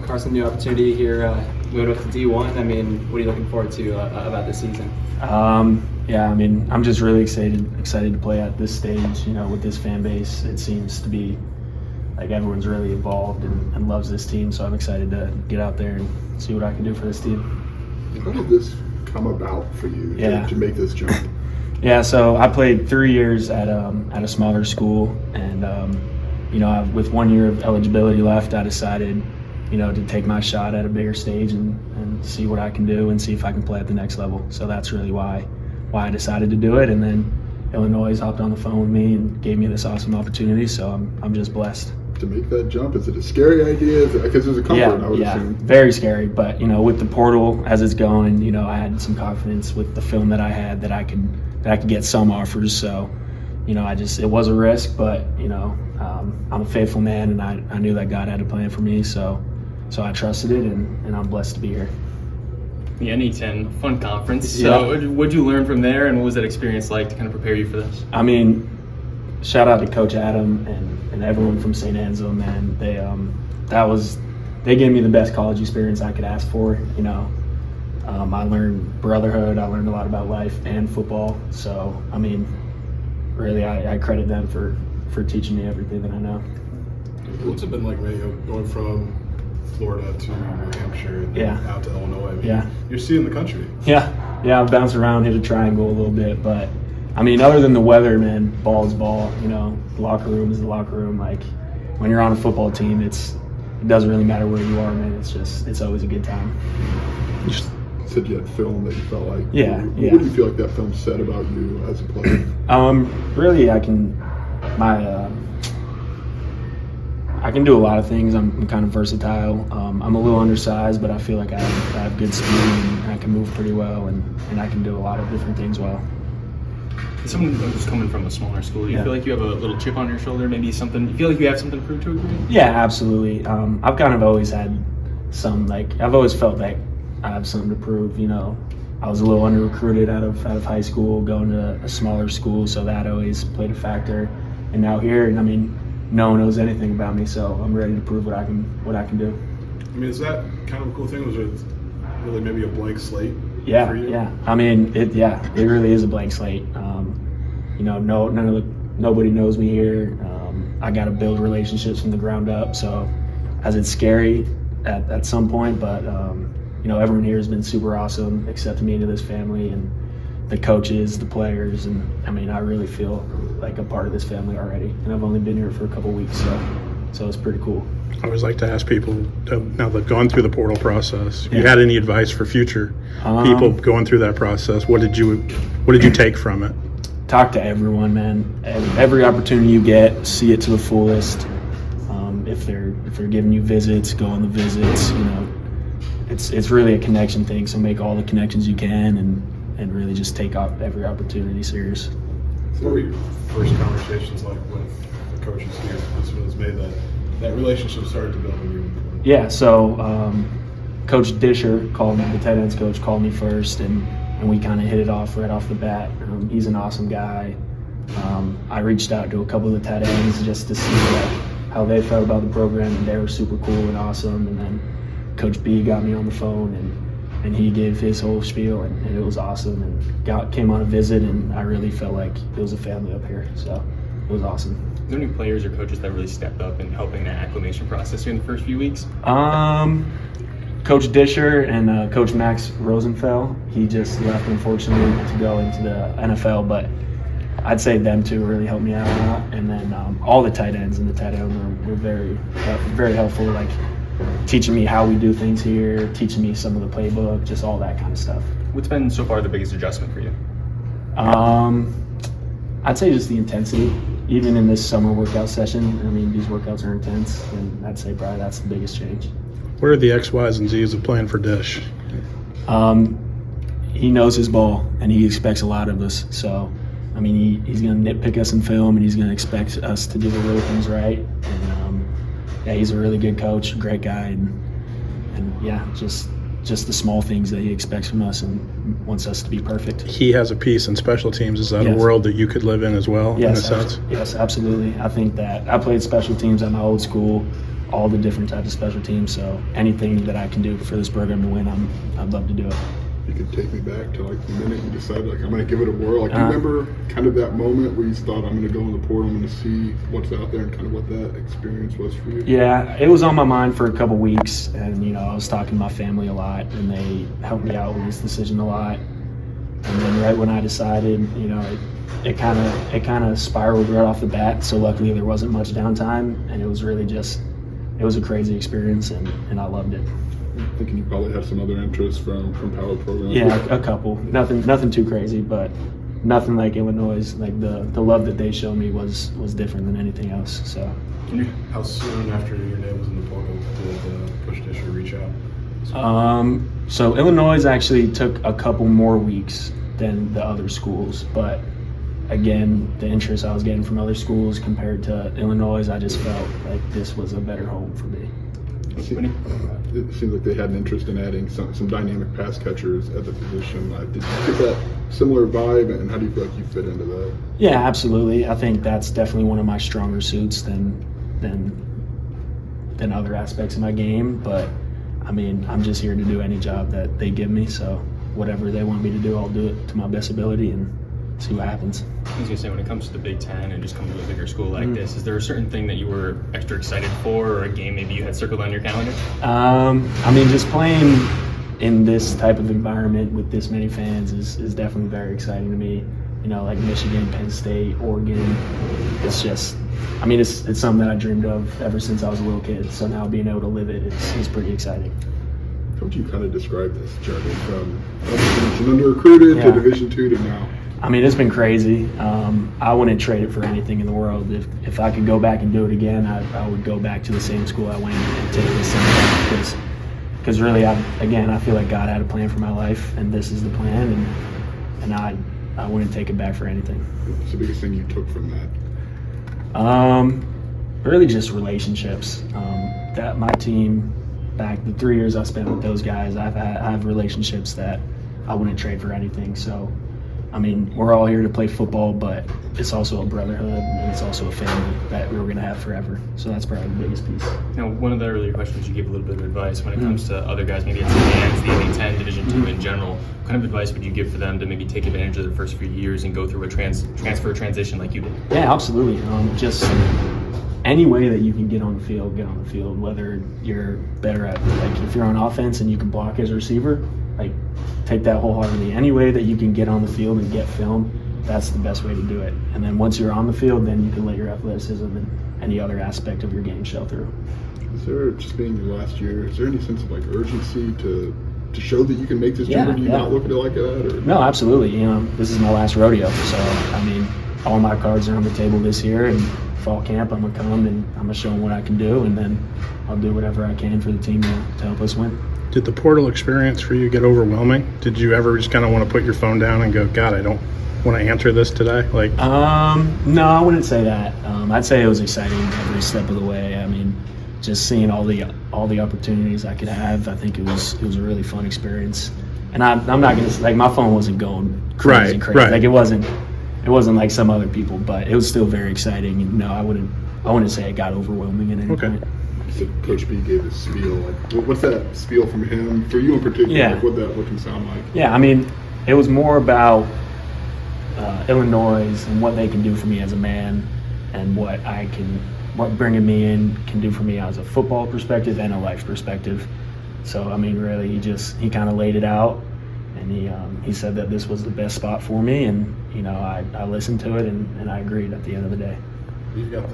Carson, new opportunity here, moving up to D1. I mean, what are you looking forward to about this season? Yeah, I mean, I'm just really excited to play at this stage. You know, with this fan base, it seems to be like everyone's really involved and loves this team. So I'm excited to get out there and see what I can do for this team. How did this come about for you to make this jump? Yeah, so I played 3 years at a smaller school, and you know, with 1 year of eligibility left, I decided, you know, to take my shot at a bigger stage and see what I can do and see if I can play at the next level. So that's really why I decided to do it. And then Illinois hopped on the phone with me and gave me this awesome opportunity. So I'm just blessed. To make that jump, is it a scary idea? Because there's a comfort, I would assume. Very scary. But you know, with the portal as it's going, you know, I had some confidence with the film that I had that I could get some offers. So, you know, it was a risk, but you know, I'm a faithful man, and I knew that God had a plan for me. So I trusted it, and I'm blessed to be here. The NE10 fun conference. So what'd you learn from there, and what was that experience like to kind of prepare you for this? I mean, shout out to Coach Adam and everyone from St. Anselm, man. They gave me the best college experience I could ask for. You know, I learned brotherhood. I learned a lot about life and football. So I mean, really, I credit them for teaching me everything that I know. What's it been like, man, going from Florida to New Hampshire and then out to Illinois? I mean, you're seeing the country. Yeah, I've bounced around, hit a triangle a little bit, but I mean, other than the weather, man, ball is ball. You know, the locker room is the locker room. Like when you're on a football team, it doesn't really matter where you are, man. It's always a good time. You said you had film that you felt like. What do you feel like that film said about you as a player? Really, I can do a lot of things. I'm kind of versatile. I'm a little undersized, but I feel like I have good speed and I can move pretty well, and I can do a lot of different things well. Someone who's coming from a smaller school, do you feel like you have a little chip on your shoulder? Maybe something, you feel like you have something to prove to a group? Yeah, absolutely. I've kind of always had I've always felt like I have something to prove. You know, I was a little under recruited out of high school, going to a smaller school, so that always played a factor. And now here, I mean, no one knows anything about me, so I'm ready to prove what I can do. I mean, is that kind of a cool thing? Was it really maybe a blank slate? Yeah, for you? yeah. I mean, it really is a blank slate. You know, nobody knows me here. I got to build relationships from the ground up. So, as it's scary at some point, but you know, everyone here has been super awesome, accepting me into this family, and the coaches, the players, and I mean, I really feel like a part of this family already. And I've only been here for a couple weeks, so it's pretty cool. I always like to ask people, now they've gone through the portal process, if you had any advice for future people going through that process, what did you take from it? Talk to everyone, man. Every opportunity you get, see it to the fullest. If they're giving you visits, go on the visits. You know, it's really a connection thing. So make all the connections you can, and really just take every opportunity serious. What were your first conversations like with the coaches here? This was made that relationship started to build with you. Yeah. So Coach Disher called me. The tight ends coach called me first, and we kind of hit it off right off the bat. He's an awesome guy. I reached out to a couple of the tight ends just to see how they felt about the program, and they were super cool and awesome. And then Coach B got me on the phone, and he gave his whole spiel, and it was awesome. And came on a visit, and I really felt like it was a family up here. So it was awesome. Is there any players or coaches that really stepped up in helping that acclimation process here in the first few weeks? Coach Disher and Coach Max Rosenfeld. He just left, unfortunately, to go into the NFL, but I'd say them two really helped me out a lot. And then all the tight ends in the tight end room were very, very helpful, like teaching me how we do things here, teaching me some of the playbook, just all that kind of stuff. What's been so far the biggest adjustment for you? I'd say just the intensity. Even in this summer workout session, I mean, these workouts are intense, and I'd say probably that's the biggest change. What are the X, Y's, and Z's of playing for Dish? He knows his ball, and he expects a lot of us. So, I mean, he's going to nitpick us in film, and he's going to expect us to do the little things right. And yeah, he's a really good coach, great guy, and yeah, just the small things that he expects from us and wants us to be perfect. He has a piece in special teams. Is that a world that you could live in as well, in a sense? Yes, absolutely. I think that I played special teams at my old school. all the different types of special teams. So anything that I can do for this program to win, I'd love to do it. You could take me back to like the minute you decided like I'm gonna give it a whirl. Like, do you remember kind of that moment where you thought I'm gonna go in the portal, I'm gonna see what's out there, and kind of what that experience was for you? Yeah, it was on my mind for a couple weeks, and I was talking to my family a lot, and they helped me out with this decision a lot. And then right when I decided, it kind of spiraled right off the bat. So luckily there wasn't much downtime, and it was really it was a crazy experience, and I loved it. I'm thinking you probably have some other interests from power programs. Yeah, a couple. Nothing too crazy, but nothing like Illinois. Like the love that they showed me was different than anything else. So. How soon after your name was in the portal did Push Disher reach out? So Illinois actually took a couple more weeks than the other schools, but again, the interest I was getting from other schools compared to Illinois, I just felt like this was a better home for me. It seems like they had an interest in adding some dynamic pass catchers at the position. Did you get that similar vibe, and how do you feel like you fit into that? Yeah, absolutely. I think that's definitely one of my stronger suits than other aspects of my game. But I mean, I'm just here to do any job that they give me. So whatever they want me to do, I'll do it to my best ability and see what happens. I was gonna say, when it comes to the Big Ten and just coming to a bigger school like this, is there a certain thing that you were extra excited for, or a game maybe you had circled on your calendar? I mean, just playing in this type of environment with this many fans is definitely very exciting to me. Like Michigan, Penn State, Oregon. It's just, I mean, it's something that I dreamed of ever since I was a little kid. So now being able to live it is pretty exciting. How would you kind of describe this journey from under-recruited to Division II to now? I mean, it's been crazy. I wouldn't trade it for anything in the world. If I could go back and do it again, I would go back to the same school I went and take the same path, because really, I feel like God had a plan for my life, and this is the plan, and I wouldn't take it back for anything. What's the biggest thing you took from that? Really just relationships. That my team, back the 3 years I spent with those guys, I have relationships that I wouldn't trade for anything. So, I mean, we're all here to play football, but it's also a brotherhood, and it's also a family that we're going to have forever. So that's probably the biggest piece. Now, one of the earlier questions, you gave a little bit of advice when it comes to other guys, maybe it's the fans, the Big Ten, Division II in general. What kind of advice would you give for them to maybe take advantage of their first few years and go through a transfer transition like you did? Yeah, absolutely. Just any way that you can get on the field, get on the field. Whether you're better at, like, if you're on offense and you can block as a receiver, like, take that wholeheartedly. Any way that you can get on the field and get film, that's the best way to do it. And then once you're on the field, then you can let your athleticism and any other aspect of your game show through. Is there, just being your last year, is there any sense of like urgency to show that you can make this jump? Or do you not look at it like that? Or? No, absolutely. This is my last rodeo. So, I mean, all my cards are on the table this year, and fall camp, I'm going to come and I'm going to show them what I can do, and then I'll do whatever I can for the team to help us win. Did the portal experience for you get overwhelming? Did you ever just kind of want to put your phone down and go, God, I don't want to answer this today? No, I wouldn't say that. I'd say it was exciting every step of the way. I mean, just seeing all the opportunities I could have, I think it was a really fun experience. And I'm not gonna, like, my phone wasn't going crazy. Right. Like, it wasn't like some other people, but it was still very exciting. And no, I wouldn't say it got overwhelming at any point. So Coach B gave his spiel. Like, what's that spiel from him for you in particular? Yeah. Like, what can sound like? Yeah, I mean, it was more about Illinois and what they can do for me as a man, and what bringing me in can do for me as a football perspective and a life perspective. So, I mean, really, he kind of laid it out, and he said that this was the best spot for me, and I listened to it, and I agreed at the end of the day. You've got the